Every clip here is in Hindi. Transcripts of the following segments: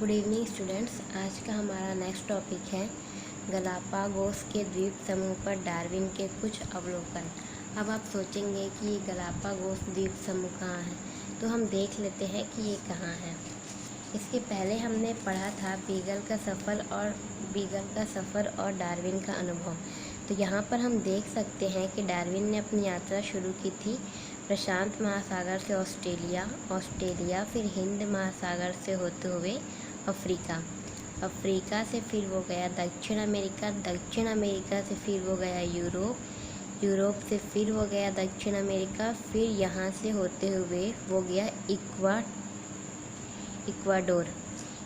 Good evening students. आज का हमारा नेक्स्ट टॉपिक है गलापागोस के द्वीप समूह पर डार्विन के कुछ अवलोकन। अब आप सोचेंगे कि ये गलापागोस द्वीप समूह कहाँ है, तो हम देख लेते हैं कि ये कहाँ है। इसके पहले हमने पढ़ा था बीगल का सफ़र और डार्विन का अनुभव। तो यहाँ पर हम देख सकते हैं कि डार्विन ने अपनी यात्रा शुरू की थी प्रशांत महासागर से ऑस्ट्रेलिया, फिर हिंद महासागर से होते हुए अफ्रीका से फिर वो गया दक्षिण अमेरिका से फिर वो गया यूरोप से फिर वो गया दक्षिण अमेरिका, फिर यहाँ से होते हुए वो गया इक्वाडोर।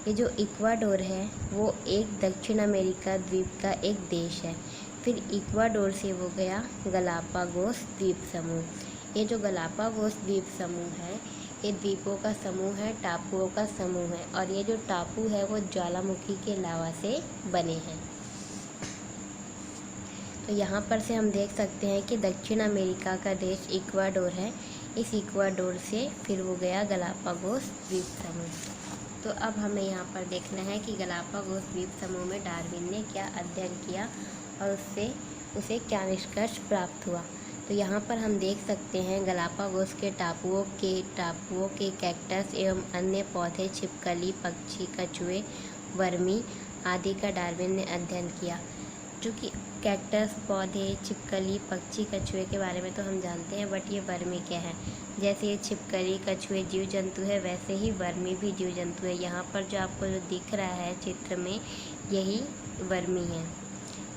ये जो इक्वाडोर है वो एक दक्षिण अमेरिका द्वीप का एक देश है। फिर इक्वाडोर से वो गया गलापागोस द्वीप समूह। ये जो गलापागोस द्वीप समूह है ये द्वीपों का समूह है, टापुओं का समूह है, और ये जो टापू है वो ज्वालामुखी के लावा से बने हैं। तो यहाँ पर से हम देख सकते हैं कि दक्षिण अमेरिका का देश इक्वाडोर है। इस इक्वाडोर से फिर वो गया गलापागोस द्वीप समूह। तो अब हमें यहाँ पर देखना है कि गलापागोस द्वीप समूह में डार्विन ने क्या अध्ययन किया और उसे क्या निष्कर्ष प्राप्त हुआ। तो यहाँ पर हम देख सकते हैं गलापागोस के टापुओं के कैक्टस एवं अन्य पौधे, छिपकली, पक्षी, कछुए, वर्मी आदि का डार्विन ने अध्ययन किया। चूँकि कैक्टस, पौधे, छिपकली, पक्षी, कछुए के बारे में तो हम जानते हैं, बट ये वर्मी क्या है। जैसे ये छिपकली, कछुए जीव जंतु है, वैसे ही वर्मी भी जीव जंतु है। यहाँ पर जो आपको जो दिख रहा है चित्र में, यही वर्मी है।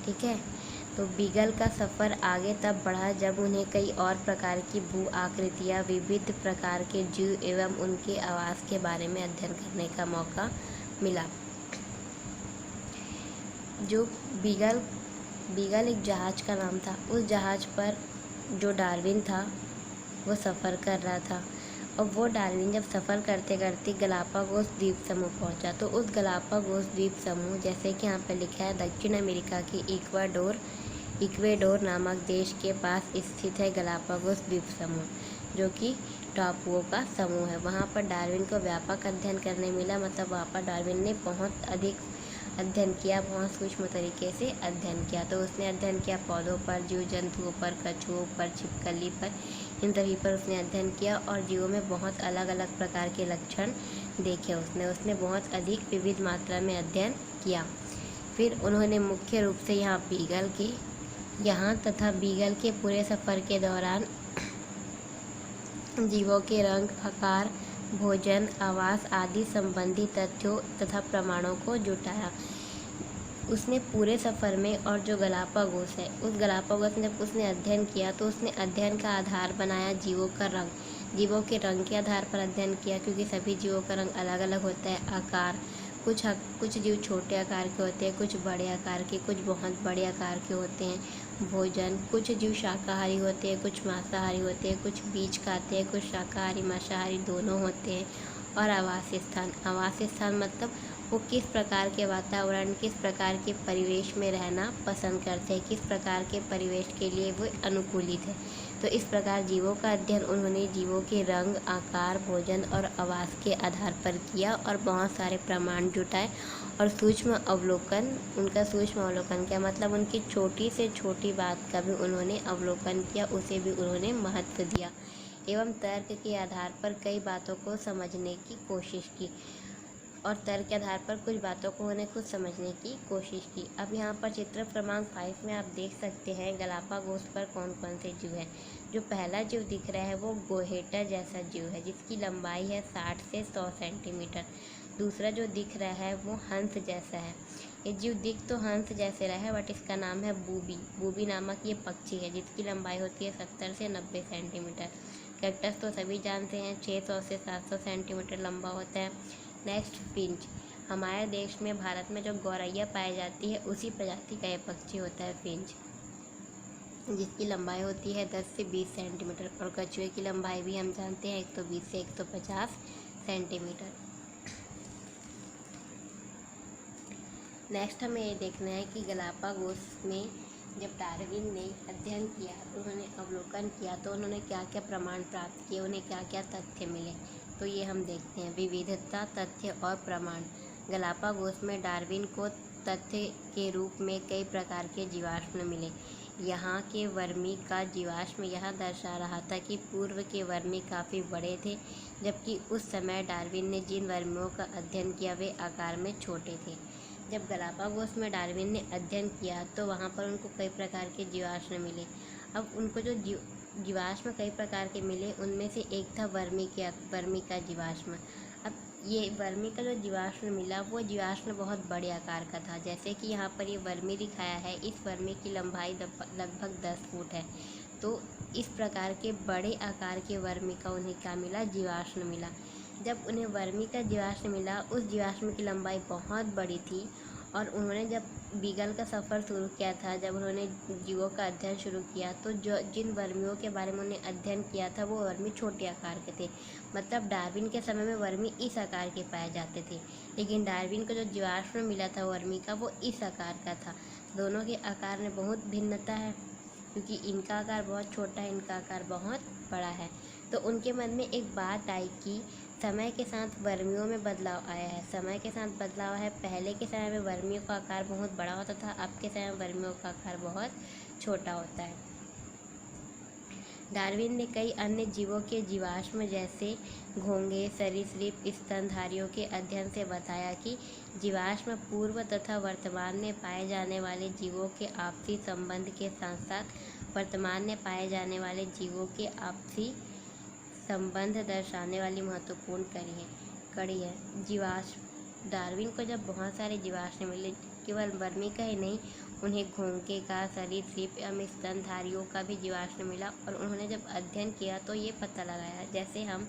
ठीक है। तो बीगल का सफ़र आगे तब बढ़ा जब उन्हें कई और प्रकार की भू आकृतियाँ, विविध प्रकार के जीव एवं उनके आवास के बारे में अध्ययन करने का मौका मिला। जो बीगल एक जहाज़ का नाम था। उस जहाज़ पर जो डार्विन था वो सफ़र कर रहा था, और वो डार्विन जब सफ़र करते करते गलापागोस द्वीप समूह पहुंचा, तो उस गलापागोस द्वीप समूह, जैसे कि यहाँ पर लिखा है, दक्षिण अमेरिका की इक्वेडोर नामक देश के पास स्थित है गलापागोस द्वीप समूह, जो कि टापुओं का समूह है। वहाँ पर डार्विन को व्यापक अध्ययन करने मिला, मतलब वहाँ पर डार्विन ने बहुत अधिक अध्ययन किया, बहुत सूक्ष्म तरीके से अध्ययन किया। तो उसने अध्ययन किया पौधों पर, जीव जंतुओं पर, कछुओं पर, छिपकली पर, इन सभी पर उसने अध्ययन किया, और जीवों में बहुत अलग अलग प्रकार के लक्षण देखे उसने बहुत अधिक विविध मात्रा में अध्ययन किया। फिर उन्होंने मुख्य रूप से यहाँ तथा बीगल के पूरे सफ़र के दौरान जीवों के रंग, आकार, भोजन, आवास आदि संबंधी तथ्यों तथा प्रमाणों को जुटाया। उसने पूरे सफ़र में, और जो गलापागोस है, उस गलापागोस में जब उसने अध्ययन किया तो उसने अध्ययन का आधार बनाया जीवों के रंग के आधार पर अध्ययन किया, क्योंकि सभी जीवों का रंग अलग अलग होता है। आकार, कुछ जीव छोटे आकार के होते हैं, कुछ बड़े आकार के, कुछ बहुत बड़े आकार के होते हैं। भोजन, कुछ जीव शाकाहारी होते हैं, कुछ मांसाहारी होते हैं, कुछ बीज खाते हैं, कुछ शाकाहारी मांसाहारी दोनों होते हैं। और आवास स्थान मतलब वो किस प्रकार के वातावरण, किस प्रकार के परिवेश में रहना पसंद करते हैं, किस प्रकार के परिवेश के लिए वो अनुकूलित है। तो इस प्रकार जीवों का अध्ययन उन्होंने जीवों के रंग, आकार, भोजन और आवास के आधार पर किया, और बहुत सारे प्रमाण जुटाए, और उनका सूक्ष्म अवलोकन किया, मतलब उनकी छोटी से छोटी बात का भी उन्होंने अवलोकन किया, उसे भी उन्होंने महत्व दिया, एवं तर्क के आधार पर कई बातों को समझने की कोशिश की, और तर्क के आधार पर कुछ बातों को उन्हें खुद समझने की कोशिश की। अब यहाँ पर चित्र क्रमांक 5 में आप देख सकते हैं गलापागोस पर कौन कौन से जीव हैं। जो पहला जीव दिख रहा है वो गोहेटर जैसा जीव है, जिसकी लंबाई है 60 से 100 सेंटीमीटर। दूसरा जो दिख रहा है वो हंस जैसा है। ये जीव दिख तो हंस जैसे रहा है, बट इसका नाम है बूबी नामक ये पक्षी है, जिसकी लंबाई होती है 70 से 90 सेंटीमीटर। कैक्टस तो सभी जानते हैं 600 से 700 सेंटीमीटर लंबा होता है। Next, Finch. हमारे देश में, भारत में जो गौरैया पाई जाती है उसी प्रजाति का यह पक्षी होता है फिंच, जिसकी लंबाई होती है 10 से 20 सेंटीमीटर। और कछुए की लंबाई भी हम जानते हैं 120 से 150 सेंटीमीटर। नेक्स्ट हमें ये देखना है कि गलापागोस में जब डार्विन ने अध्ययन किया, उन्होंने अवलोकन किया, तो उन्होंने क्या क्या प्रमाण प्राप्त किए, उन्हें क्या क्या तथ्य मिले। तो ये हम देखते हैं, विविधता, तथ्य और प्रमाण। गलापागोस में डार्विन को तथ्य के रूप में कई प्रकार के जीवाश्म मिले। यहाँ के वर्मी का जीवाश्म यह दर्शा रहा था कि पूर्व के वर्मी काफ़ी बड़े थे, जबकि उस समय डार्विन ने जिन वर्मियों का अध्ययन किया वे आकार में छोटे थे। जब गलापागोस में डार्विन ने अध्ययन किया तो वहाँ पर उनको कई प्रकार के जीवाश्म मिले। अब उनको जो जीवाश्म कई प्रकार के मिले, उनमें से एक था वर्मी का जीवाश्म। अब ये वर्मी का जो जीवाश्म मिला वो जीवाश्म बहुत बड़े आकार का था। जैसे कि यहाँ पर ये वर्मी दिखाया है, इस वर्मी की लंबाई लगभग 10 फुट है। तो इस प्रकार के बड़े आकार के वर्मी का उन्हें क्या मिला, जीवाश्म मिला। जब उन्हें वर्मी का जीवाश्म मिला, उस जीवाश्म की लंबाई बहुत बड़ी थी और उन्होंने जब बीगल का सफ़र शुरू किया था, जब उन्होंने जीवों का अध्ययन शुरू किया तो जिन वर्मियों के बारे में उन्होंने अध्ययन किया था वो वर्मी छोटे आकार के थे। मतलब डार्विन के समय में वर्मी इस आकार के पाए जाते थे, लेकिन डार्विन को जो जीवाश्म मिला था वर्मी का वो इस आकार का था। दोनों के आकार में बहुत भिन्नता है, क्योंकि इनका आकार बहुत छोटा है, इनका आकार बहुत बड़ा है। तो उनके मन में एक बात आई कि समय के साथ वर्मियों में बदलाव आया है। समय के साथ बदलाव है। पहले के समय में वर्मियों का आकार बहुत बड़ा होता था, अब के समय में वर्मियों का आकार बहुत छोटा होता है। डार्विन ने कई अन्य जीवों के जीवाश्म जैसे घोंघे, सरीसृप, स्तनधारियों के अध्ययन से बताया कि जीवाश्म पूर्व तथा वर्तमान में पाए जाने वाले जीवों के आपसी संबंध के साथ साथ वर्तमान में पाए जाने वाले जीवों के आपसी संबंध दर्शाने वाली महत्वपूर्ण कड़ी है। जीवाश्म डार्विन को जब बहुत सारे जीवाश्म मिले, केवल वर्मी का ही नहीं, उन्हें घोंघे का, सरीसृप एवं स्तनधारियों का भी जीवाश्म मिला और उन्होंने जब अध्ययन किया तो ये पता लगाया, जैसे हम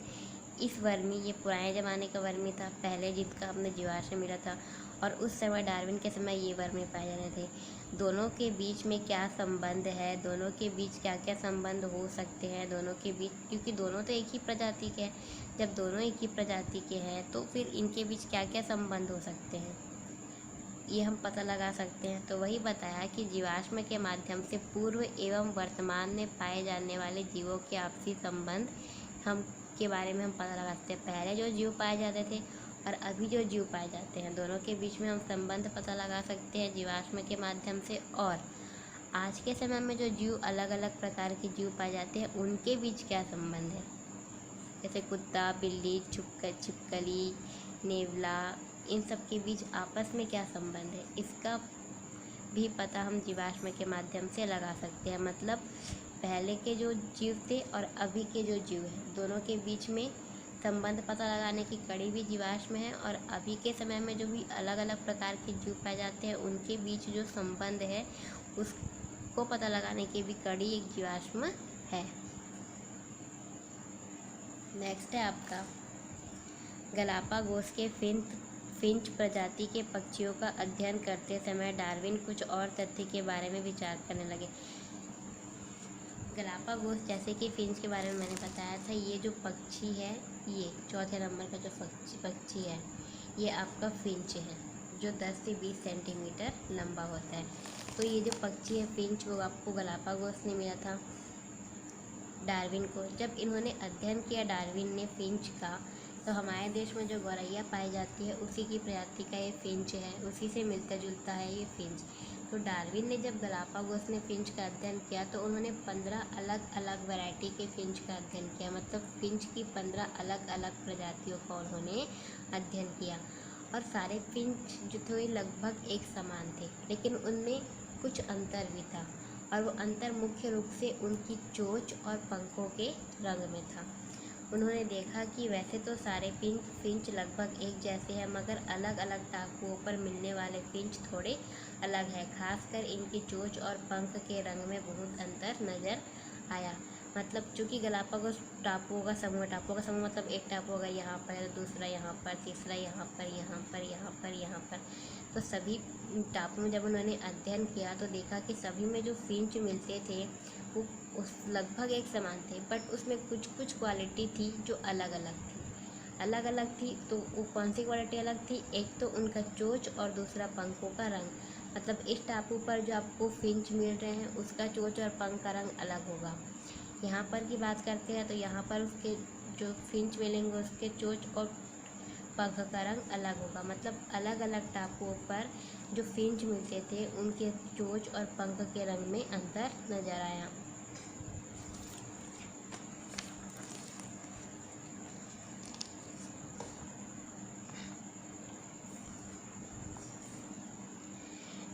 इस वर्मी, ये पुराने ज़माने का वर्मी था पहले जिसका हमने जीवाश्म मिला था, और उस समय डार्विन के समय ये वर्मी पाए जाने थे। दोनों के बीच में क्या संबंध है, दोनों के बीच क्या क्या संबंध हो सकते हैं दोनों के बीच, क्योंकि दोनों तो एक ही प्रजाति के हैं। जब दोनों एक ही प्रजाति के हैं तो फिर इनके बीच क्या क्या संबंध हो सकते हैं, ये हम पता लगा सकते हैं। तो वही बताया कि जीवाश्म के माध्यम से पूर्व एवं वर्तमान में पाए जाने वाले जीवों के आपसी संबंध के बारे में हम पता लगा सकते हैं। पहले जो जीव पाए जाते थे और अभी जो जीव पाए जाते हैं, दोनों के बीच में हम संबंध पता लगा सकते हैं जीवाश्म के माध्यम से। और आज के समय में जो जीव, अलग अलग प्रकार के जीव पाए जाते हैं, उनके बीच क्या संबंध है, जैसे कुत्ता, बिल्ली, छिपकली, नेवला, इन सब के बीच आपस में क्या संबंध है, इसका भी पता हम जीवाश्म के माध्यम से लगा सकते हैं। मतलब पहले के जो जीव थे और अभी के जो जीव हैं, दोनों के बीच में संबंध पता लगाने की कड़ी भी जीवाश्म है, और अभी के समय में जो भी अलग अलग प्रकार के जीव पाए जाते हैं उनके बीच जो संबंध है उसको पता लगाने की भी कड़ी एक जीवाश्म है। नेक्स्ट है आपका गलापागोस के फिंच प्रजाति के पक्षियों का अध्ययन करते समय डार्विन कुछ और तथ्य के बारे में विचार करने लगे। गलापागोस, जैसे कि फिंच के बारे में मैंने बताया था, ये जो पक्षी है, ये चौथे नंबर का जो पक्षी है, ये आपका फिंच है, जो 10 से 20 सेंटीमीटर लंबा होता है। तो ये जो पक्षी है फिंच, वो आपको गलापागोस ने मिला था डार्विन को। जब इन्होंने अध्ययन किया डार्विन ने फिंच का, तो हमारे देश में जो गौरैया पाई जाती है उसी की प्रजाति का ये फिंच है, उसी से मिलता जुलता है ये फिंच। तो डार्विन ने जब गलापागोस में फिंच का अध्ययन किया तो उन्होंने 15 अलग अलग वैरायटी के फिंच का अध्ययन किया। मतलब फिंच की 15 अलग अलग प्रजातियों का उन्होंने अध्ययन किया, और सारे फिंच जो थे लगभग एक समान थे, लेकिन उनमें कुछ अंतर भी था, और वो अंतर मुख्य रूप से उनकी चोंच और पंखों के रंग में था। उन्होंने देखा कि वैसे तो सारे फिंच लगभग एक जैसे हैं, मगर अलग अलग टापुओं पर मिलने वाले फिंच थोड़े अलग हैं। खासकर इनकी चोंच और पंख के रंग में बहुत अंतर नज़र आया। मतलब चूँकि गलापागोस टापुओं का समूह मतलब एक टापू अगर यहाँ पर है तो दूसरा यहाँ पर, तीसरा यहाँ पर, यहाँ पर, यहाँ पर, यहाँ पर, तो सभी टापू में जब उन्होंने अध्ययन किया तो देखा कि सभी में जो फिंच मिलते थे वो लगभग एक समान थे, बट उसमें कुछ कुछ क्वालिटी थी जो अलग अलग थी। तो वो कौन सी क्वालिटी अलग थी? एक तो उनका चोंच और दूसरा पंखों का रंग। मतलब इस टापू पर जो आपको फिंच मिल रहे हैं उसका चोंच और पंख का रंग अलग होगा। यहाँ पर की बात करते हैं तो यहाँ पर उसके जो फिंच मिलेंगे उसके चोंच और पंख का रंग अलग होगा। मतलब अलग अलग टापुओं पर जो फिंच मिलते थे उनके चोंच और पंख के रंग में अंतर नजर आया।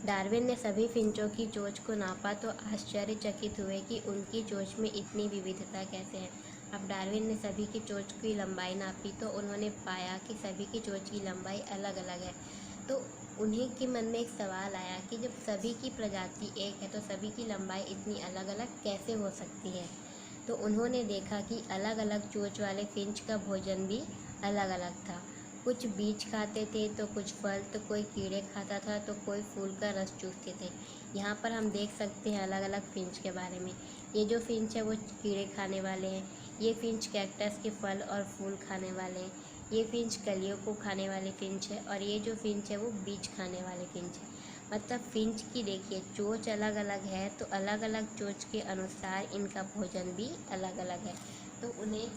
डार्विन ने सभी फिंचों की चोंच को नापा तो आश्चर्यचकित हुए कि उनकी चोंच में इतनी विविधता कैसे है। अब डार्विन ने सभी की चोंच की लंबाई नापी तो उन्होंने पाया कि सभी की चोंच की लंबाई अलग अलग है। तो उन्हीं के मन में एक सवाल आया कि जब सभी की प्रजाति एक है तो सभी की लंबाई इतनी अलग अलग कैसे हो सकती है। तो उन्होंने देखा कि अलग अलग चोंच वाले फिंच का भोजन भी अलग अलग था। कुछ बीज खाते थे तो कुछ फल, तो कोई कीड़े खाता था तो कोई फूल का रस चूसते थे। यहाँ पर हम देख सकते हैं अलग अलग फिंच के बारे में। ये जो फिंच है वो कीड़े खाने वाले हैं, ये फिंच कैक्टस के फल और फूल खाने वाले हैं, ये फिंच कलियों को खाने वाले फिंच है, और ये जो फिंच है वो बीज खाने वाले फिंच है। मतलब फिंच की देखिए चोंच अलग अलग है तो अलग अलग चोंच के अनुसार इनका भोजन भी अलग अलग है। तो उन्हें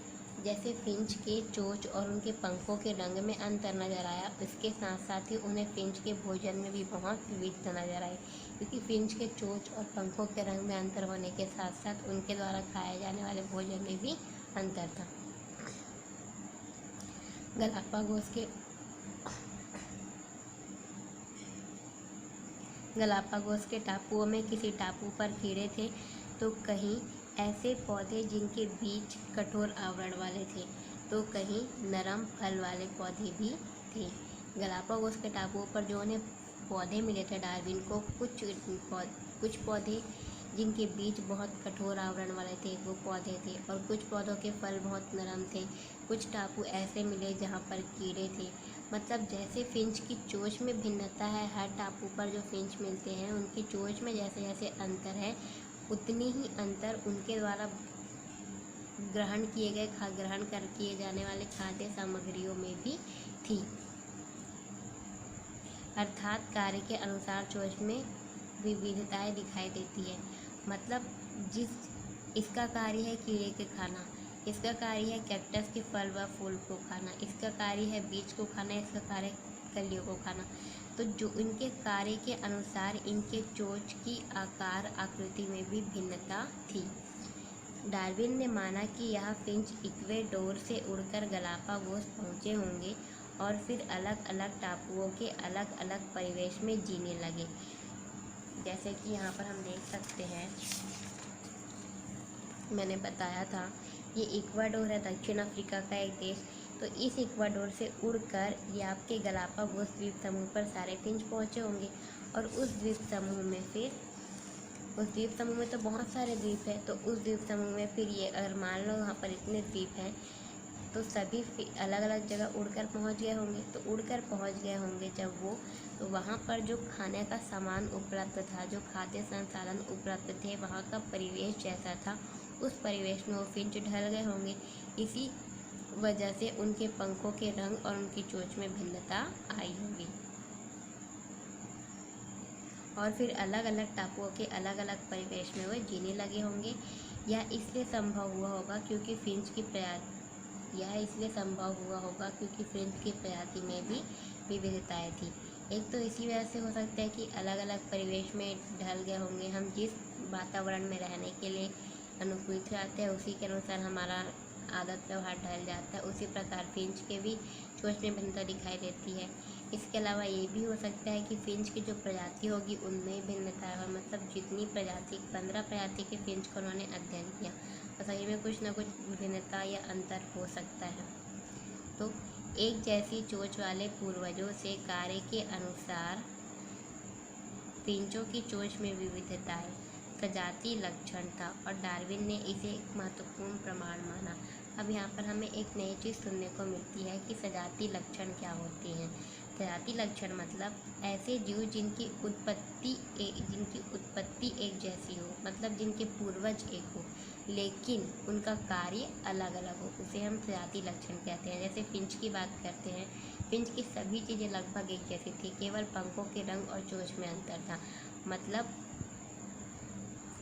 जैसे फिंच के चोंच और उनके पंखों के रंग में अंतर नजर आया, इसके साथ साथ ही उन्हें फिंच के भोजन में भी बहुत विविधता नजर आई, क्योंकि फिंच के चोंच और पंखों के रंग में अंतर होने के साथ साथ उनके द्वारा खाए जाने वाले भोजन में भी अंतर था। गलापागोस के टापुओं में किसी टापू पर कीड़े थे तो कहीं ऐसे पौधे जिनके बीज कठोर आवरण वाले थे, तो कहीं नरम फल वाले पौधे भी थे। गलापागोस के टापुओं पर जो उन्हें पौधे मिले थे डार्विन को, कुछ पौधे जिनके बीज बहुत कठोर आवरण वाले थे वो पौधे थे, और कुछ पौधों के फल बहुत नरम थे। कुछ टापू ऐसे मिले जहाँ पर कीड़े थे। मतलब जैसे फिंच की चोंच में भिन्नता है, हर टापू पर जो फिंच मिलते हैं उनकी चोंच में जैसे जैसे अंतर है, उतनी ही अंतर उनके द्वारा ग्रहण किए जाने वाले खाद्य सामग्रियों में भी थी। अर्थात कार्य के अनुसार चोंच में विविधताएं दिखाई देती है। मतलब इसका कार्य है कीड़े के खाना, इसका कार्य है कैक्टस के फल व फूल को खाना, इसका कार्य है बीज को खाना, इसका कार्य है कलियों को खाना। तो जो इनके कार्य के अनुसार इनके चोंच की आकार आकृति में भी भिन्नता थी। डार्विन ने माना कि यह फिंच इक्वेडोर से उड़कर गलापागोस पहुँचे होंगे और फिर अलग अलग टापुओं के अलग अलग परिवेश में जीने लगे। जैसे कि यहाँ पर हम देख सकते हैं, मैंने बताया था ये इक्वाडोर है, दक्षिण अफ्रीका का एक देश। तो इस इक्वाडोर से उड़कर ये आपके गलापागोस द्वीप समूह पर सारे फिंच पहुँचे होंगे, और उस द्वीप समूह में तो बहुत सारे द्वीप हैं। तो उस द्वीप समूह में फिर ये अगर मान लो वहाँ पर इतने द्वीप हैं तो सभी अलग अलग जगह उड़कर पहुँच गए होंगे। तो उड़कर पहुँच गए होंगे जब वो, तो वहाँ पर जो खाने का सामान उपलब्ध था, जो खाद्य संसाधन उपलब्ध थे, वहाँ का परिवेश जैसा था उस परिवेश में वो फिंच ढल गए होंगे। इसी वजह से उनके पंखों के रंग और उनकी चोंच में भिन्नता आई होगी, और फिर अलग अलग टापुओं के अलग अलग परिवेश में वे जीने लगे होंगे। यह इसलिए संभव हुआ होगा क्योंकि फिंच की प्रजाति में भी विविधताएं थी। एक तो इसी वजह से हो सकता है कि अलग अलग परिवेश में ढल गए होंगे। हम जिस वातावरण में रहने के लिए अनुकूलित रहते हैं उसी के अनुसार हमारा आदत व्यवहार ढल जाता है। उसी प्रकार फिंच के भी चोंच में भिन्नता दिखाई देती है। इसके अलावा ये भी हो सकता है कि फिंच की जो प्रजाति होगी उनमें भिन्नता है। मतलब जितनी प्रजाति 15 प्रजाति के फिंच का उन्होंने अध्ययन किया, तो सही में कुछ ना कुछ भिन्नता या अंतर हो सकता है। तो एक जैसी चोंच वाले पूर्वजों से कार्य के अनुसार फिंचों की चोंच में विविधताएं प्रजाति लक्षण था, और डार्विन ने इसे एक महत्वपूर्ण प्रमाण माना। अब यहाँ पर हमें एक नई चीज़ सुनने को मिलती है कि सजाति लक्षण क्या होते हैं। सजाति लक्षण मतलब ऐसे जीव जिनकी उत्पत्ति एक जैसी हो, मतलब जिनके पूर्वज एक हो लेकिन उनका कार्य अलग अलग हो, उसे हम सजाति लक्षण कहते हैं। जैसे फिंच की बात करते हैं, फिंच की सभी चीज़ें लगभग एक जैसी थी, केवल पंखों के रंग और चोंच में अंतर था। मतलब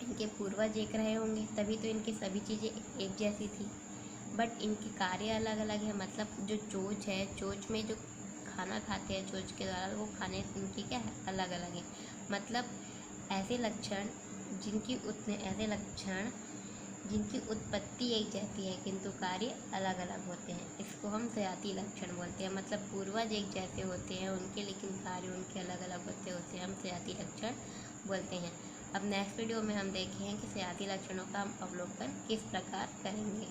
इनके पूर्वज एक रहे होंगे तभी तो इनकी सभी चीज़ें एक जैसी थी। बट इनके कार्य अलग अलग है। मतलब जो चोंच है, चोंच में जो खाना खाते हैं चोंच के द्वारा, वो खाने इनकी क्या है, अलग अलग है। मतलब ऐसे लक्षण जिनकी उत्पत्ति एक जैसी है किंतु कार्य अलग अलग होते हैं, इसको हम सजातीय लक्षण बोलते हैं। मतलब पूर्वज एक जैसे होते हैं उनके, लेकिन कार्य उनके अलग अलग होते हैं, हम सजातीय लक्षण बोलते हैं। अब नेक्स्ट वीडियो में हम देखें कि सजातीय लक्षणों का हम अवलोकन किस प्रकार करेंगे।